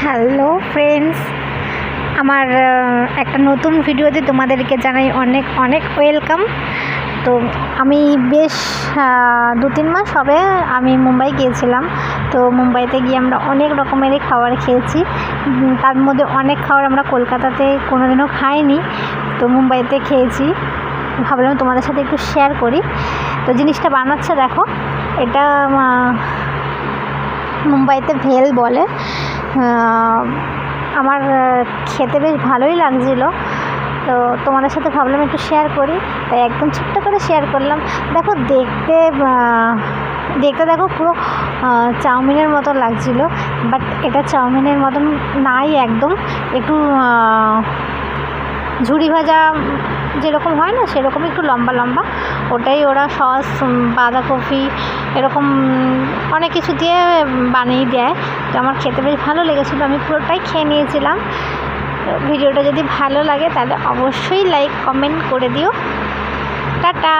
Hello friends, আমার একটা নতুন ভিডিওতে তোমাদেরকে জানাই অনেক অনেক ওয়েলকাম। তো আমি বেশ 2-3 মাস হবে আমি মুম্বাই গিয়েছিলাম। তো মুম্বাইতে গিয়ে আমরা অনেক রকমেরই খাবার খেয়েছি। তার মধ্যে অনেক খাবার আমরা কলকাতাতে কোনোদিনও খাইনি, তো মুম্বাইতে খেয়েছি। ভাবলাম তোমাদের সাথে একটু শেয়ার করি। তো জিনিসটা বানাচ্ছে দেখো, এটা মুম্বাইতে ভেল বলে। আমার খেতে বেশ ভালোই লাগছিলো, তো তোমাদের সাথে ভাবলাম একটু শেয়ার করি, তাই একদম ছোট্ট করে শেয়ার করলাম। দেখো দেখতে দেখো পুরো চাউমিনের মতো লাগছিলো, বাট এটা চাউমিনের মতন নাই, একদম একটু ঝুড়ি ভাজা যেরকম হয় না সেরকম একটু লম্বা লম্বা। ওটাই ওরা সস, বাঁধাকপি এরকম অনেক কিছু দিয়ে বানিয়ে দেয়। তো আমার খেতে বেশ ভালো লেগেছিলো, আমি পুরোটাই খেয়ে নিয়েছিলাম। ভিডিওটা যদি ভালো লাগে তাহলে অবশ্যই লাইক কমেন্ট করে দিও। টাটা।